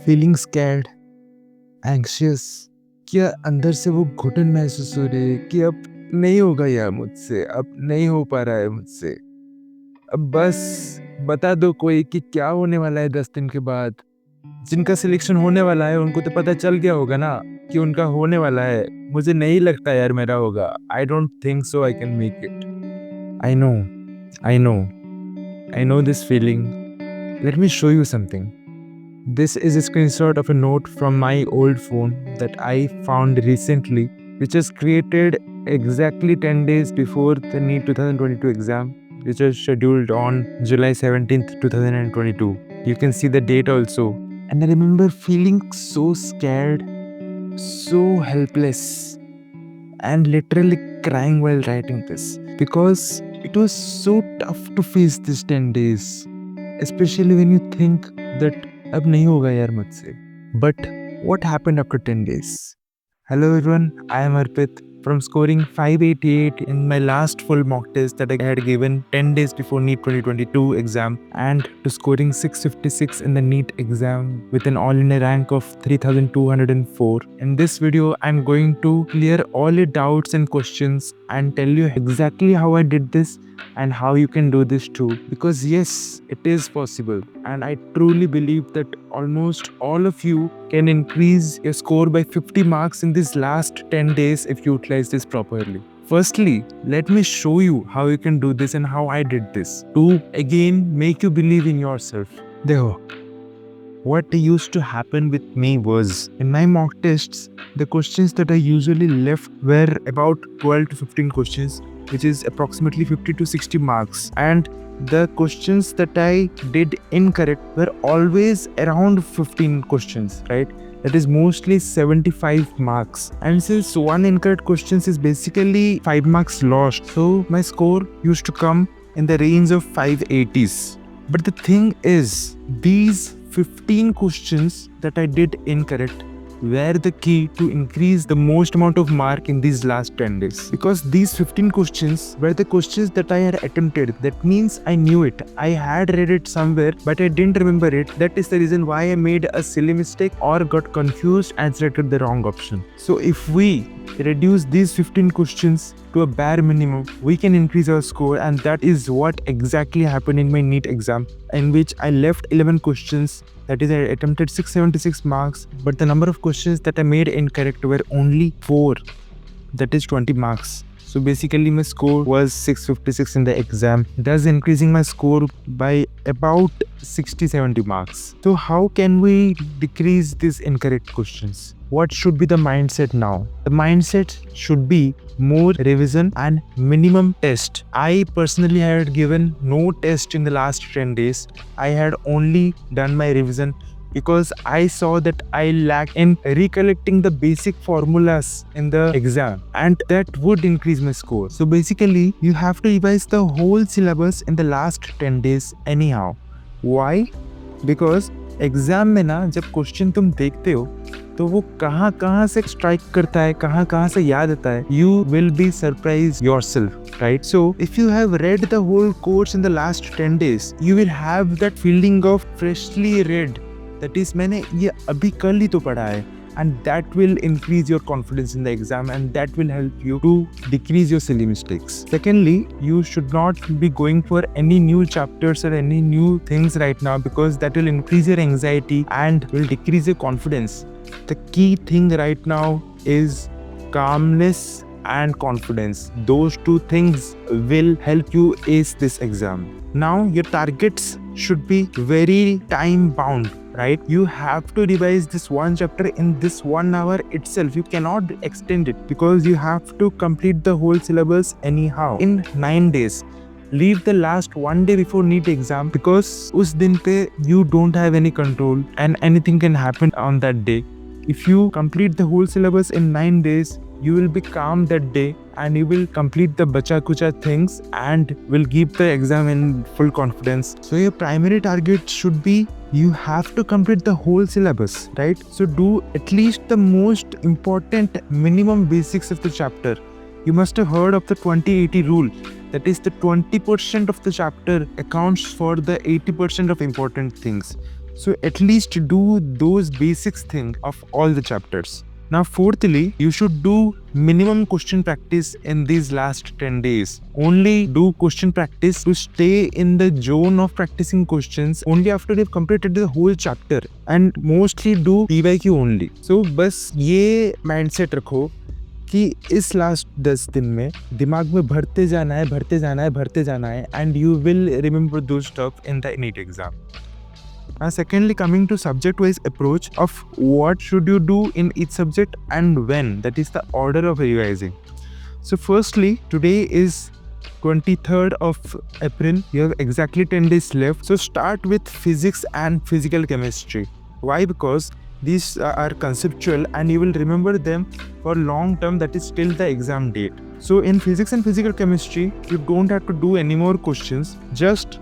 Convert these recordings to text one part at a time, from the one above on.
Feeling scared, anxious, क्या अंदर से वो घुटन महसूस हो रही है कि अब नहीं होगा यार मुझसे, अब नहीं हो पा रहा है मुझसे। अब बस बता दो कोई कि क्या होने वाला है 10 दिन के बाद। जिनका सिलेक्शन होने वाला है उनको तो पता चल गया होगा ना कि उनका होने वाला है। मुझे नहीं लगता यार मेरा होगा। I don't think so I can make it. I know, I know, I know this feeling. Let me show you something. This is a screenshot of a note from my old phone that I found recently, which was created exactly 10 days before the NEET 2022 exam, which was scheduled on July 17th, 2022. You can see the date also. And I remember feeling so scared, so helpless, and literally crying while writing this because it was so tough to face these 10 days, especially when you think that अब नहीं होगा यार मुझसे. But what happened after 10 days? Hello everyone, I am Arpit. From scoring 588 in my last full mock test that I had given 10 days before NEET 2022 exam and to scoring 656 in the NEET exam with an all-India rank of 3204. In this video, I'm going to clear all your doubts and questions and tell you exactly how I did this and how you can do this too. Because yes, it is possible, and I truly believe that almost all of you can increase your score by 50 marks in these last 10 days if you utilize this properly. Firstly, let me show you how you can do this and how I did this to again make you believe in yourself. Dekho, what used to happen with me was, in my mock tests, the questions that I usually left were about 12 to 15 questions, which is approximately 50 to 60 marks. And the questions that I did incorrect were always around 15 questions, right? That is mostly 75 marks. And since one incorrect question is basically 5 marks lost, so my score used to come in the range of 580s. But the thing is, these 15 questions that I did incorrect were the key to increase the most amount of mark in these last 10 days. Because these 15 questions were the questions that I had attempted. That means I knew it. I had read it somewhere, but I didn't remember it. That is the reason why I made a silly mistake or got confused and selected the wrong option. So if we reduce these 15 questions to a bare minimum, we can increase our score, and that is what exactly happened in my NEET exam, in which I left 11 questions. That is, I attempted 676 marks, but the number of questions that I made incorrect were only 4. That is 20 marks. So basically my score was 656 in the exam, thus increasing my score by about 60-70 marks. So how can we decrease these incorrect questions? What should be the mindset now? The mindset should be more revision and minimum test. I personally had given no test in the last 10 days. I had only done my revision because I saw that I lacked in recollecting the basic formulas in the exam, and that would increase my score. So basically, you have to revise the whole syllabus in the last 10 days anyhow. Why? Because exam में ना जब question तुम देखते हो तो वो कहाँ से स्ट्राइक करता है, कहाँ से याद आता है, you will be surprised yourself, right? So if you have read the whole course in the last 10 days, you will have that feeling of freshly read. That is, मैंने ये अभी कल ही तो पढ़ा है, and that will increase your confidence in the exam, and that will help you to decrease your silly mistakes. Secondly, you should not be going for any new chapters or any new things right now, because that will increase your anxiety and will decrease your confidence. The key thing right now is calmness and confidence. Those two things will help you ace this exam. Now, your targets should be very time bound, right? You have to revise this one chapter in this 1 hour itself. You cannot extend it because you have to complete the whole syllabus anyhow in 9 days. Leave the last 1 day before NEET exam because us din pe you don't have any control and anything can happen on that day. If you complete the whole syllabus in 9 days, you will be calm that day and you will complete the bacha kucha things and will give the exam in full confidence. So your primary target should be you have to complete the whole syllabus, right? So do at least the most important minimum basics of the chapter. You must have heard of the 20-80 rule. That is, the 20% of the chapter accounts for the 80% of important things. So at least do those basics thing of all the chapters. Now fourthly, you should do minimum question practice in these last 10 days. Only do question practice to stay in the zone of practicing questions only after you've completed the whole chapter, and mostly do PYQ only. So बस ये mindset रखो कि इस last 10 दिन में दिमाग में भरते जाना है, भरते जाना है, भरते जाना है, and you will remember those stuff in the NEET exam. Secondly, coming to subject-wise approach of what should you do in each subject and when, that is the order of revising. So firstly, today is 23rd of April. You have exactly 10 days left. So start with physics and physical chemistry. Why? Because these are conceptual and you will remember them for long term, that is till the exam date. So in physics and physical chemistry, you don't have to do any more questions. Just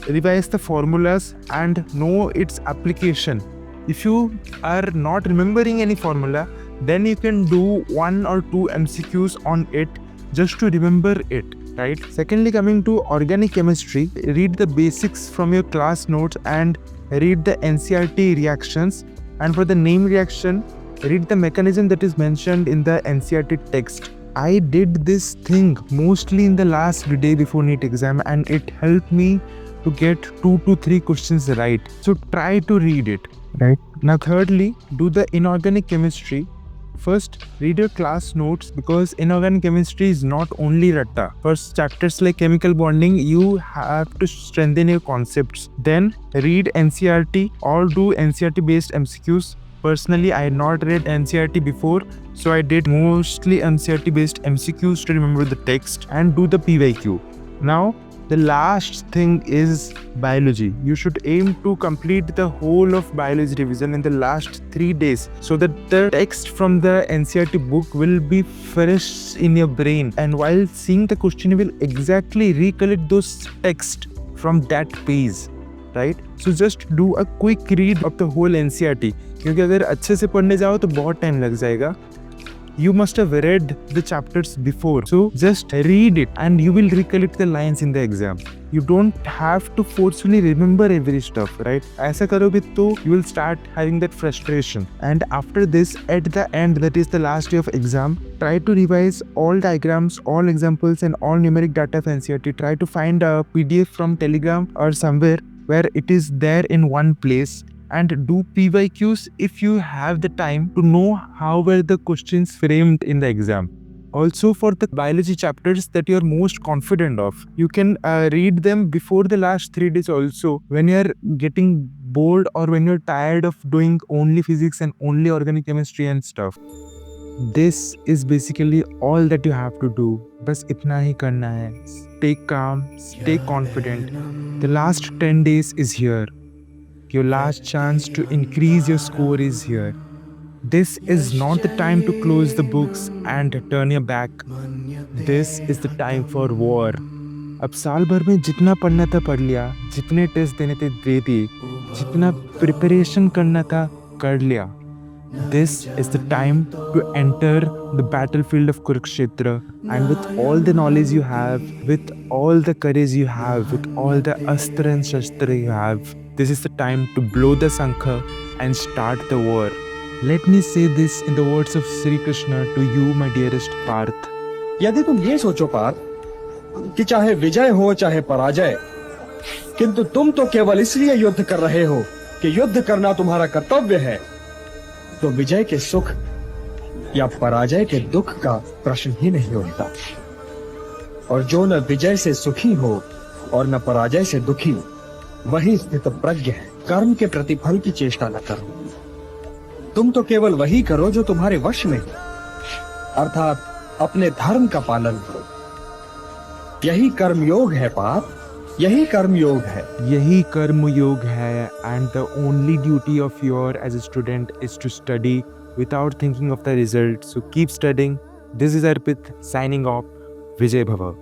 revise the formulas and know its application. If you are not remembering any formula, then you can do 1 or 2 MCQs on it just to remember it, right? Secondly, coming to organic chemistry, read the basics from your class notes and read the NCERT reactions. And for the name reaction, read the mechanism that is mentioned in the NCERT text. I did this thing mostly in the last day before NEET exam and it helped me to get 2 to 3 questions right. So try to read it, right? Now thirdly, do the inorganic chemistry. First, read your class notes because inorganic chemistry is not only ratta. For chapters like chemical bonding, you have to strengthen your concepts. Then read NCERT or do NCERT based MCQs. Personally, I had not read NCERT before, so I did mostly NCERT based MCQs to remember the text and do the PYQ. Now, the last thing is biology. You should aim to complete the whole of biology revision in the last 3 days so that the text from the NCERT book will be fresh in your brain. And while seeing the question, you will exactly recollect those texts from that page, right? So just do a quick read of the whole NCERT. क्योंकि अगर अच्छे से पढ़ने जाओ तो बहुत time लग जाएगा. You must have read the chapters before. So just read it and you will recollect the lines in the exam. You don't have to forcefully remember every stuff, right? ऐसा करोगे तो you will start having that frustration. And after this, at the end, that is the last day of exam, try to revise all diagrams, all examples and all numeric data of NCERT. Try to find a PDF from Telegram or somewhere where it is there in one place. And do PYQs if you have the time to know how were the questions framed in the exam. Also for the biology chapters that you are most confident of, you can read them before the last 3 days also when you are getting bored or when you're tired of doing only physics and only organic chemistry and stuff. This is basically all that you have to do. बस इतना ही करना है. Stay calm, stay confident. The last 10 days is here. Your last chance to increase your score is here. This is not the time to close the books and turn your back. This is the time for war. अब साल भर में जितना पढ़ना था पढ़ लिया, जितने टेस्ट देने थे दे दिए, जितना प्रिपरेशन करना था कर लिया. This is the time to enter the battlefield of Kurukshetra, and with all the knowledge you have, with all the courage you have, with all the astra and shastra you have, this is the time to blow the Sankha and start the war. Let me say this in the words of Sri Krishna to you, my dearest Parth. यदि तुम ये सोचो पार्थ कि चाहे विजय हो चाहे पराजय, किंतु तुम तो केवल इसलिए युद्ध कर रहे हो कि युद्ध करना तुम्हारा कर्तव्य है, तो विजय के सुख या पराजय के दुख का प्रश्न ही नहीं उठता. और जो न विजय से सुखी हो और न पराजय से दुखी, वही स्थित प्रज्ञ है. कर्म के प्रतिफल की चेष्टा न करो. तुम तो केवल वही करो जो तुम्हारे वश में है, अर्थात अपने धर्म का पालन करो. यही कर्म योग है पार्थ, यही कर्म योग है. यही कर्म योग है. And the only duty of your as a student is to study without thinking of the result. So keep studying. This is Arpit signing off. Vijay Bhava.